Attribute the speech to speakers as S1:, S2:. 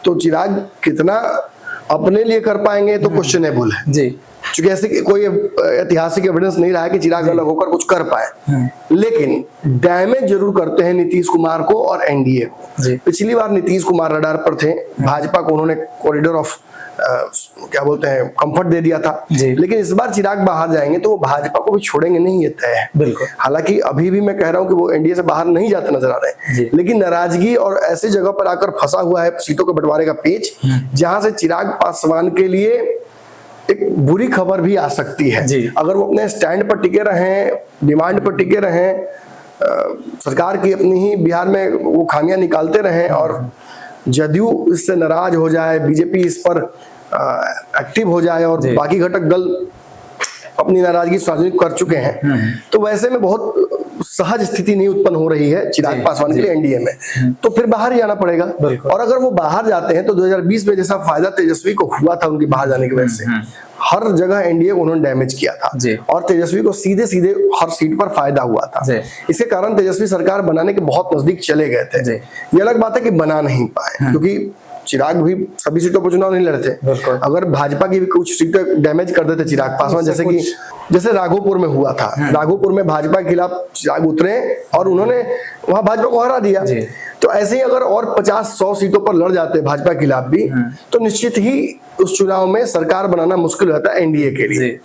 S1: तो चिराग कितना अपने लिए कर पाएंगे तो क्वेश्चनेबल है
S2: जी।
S1: क्योंकि ऐसे कोई ऐतिहासिक एविडेंस नहीं रहा है कि चिराग अलग होकर कुछ कर पाए, लेकिन डैमेज जरूर करते हैं नीतीश कुमार को और एनडीए को। पिछली बार नीतीश कुमार रडार पर थे, भाजपा को उन्होंने कॉरिडोर ऑफ क्या बोलते हैं कंफर्ट दे दिया था, लेकिन इस बार चिराग बाहर जाएंगे तो वो भाजपा को भी छोड़ेंगे नहीं, ये तय है।
S2: बिल्कुल।
S1: हालांकि अभी भी मैं कह रहा हूं कि वो एनडीए से बाहर नहीं जाते नजर आ रहे हैं, लेकिन नाराजगी और ऐसी जगह पर आकर फंसा हुआ है सीटों के बंटवारे का पेच, जहां से चिराग पासवान के लिए एक बुरी खबर भी आ सकती है। अगर वो अपने स्टैंड पर टिके रहें, डिमांड पर टिके रहें, सरकार की अपनी ही बिहार में वो खामियां निकालते रहें और जदयू इससे नाराज हो जाए, बीजेपी इस पर एक्टिव हो जाए और बाकी घटक दल अपनी नाराजगी सार्वजनिक कर चुके हैं, तो वैसे में बहुत सहज स्थिति नहीं उत्पन्न हो रही है चिराग पासवान के लिए एनडीए में, तो फिर बाहर ही जाना पड़ेगा। और अगर वो बाहर जाते हैं तो 2020 में जैसा फायदा तेजस्वी को हुआ था उनके बाहर जाने की वजह से, हर जगह एनडीए को उन्होंने डैमेज किया था और तेजस्वी को सीधे सीधे हर सीट पर फायदा हुआ था। इसके कारण तेजस्वी सरकार बनाने के बहुत नजदीक चले गए थे। ये अलग बात है कि बना नहीं पाए, क्योंकि चिराग भी सभी सीटों पर चुनाव नहीं लड़ते। अगर भाजपा की भी कुछ सीटें डैमेज कर देते चिराग पासवान, जैसे राघोपुर में हुआ था, राघोपुर में भाजपा के खिलाफ चिराग उतरे और उन्होंने वहां भाजपा को हरा दिया। तो ऐसे ही अगर और 50-100 सीटों पर लड़ जाते भाजपा के खिलाफ भी, तो निश्चित ही उस चुनाव में सरकार बनाना मुश्किल रहता है एनडीए के लिए।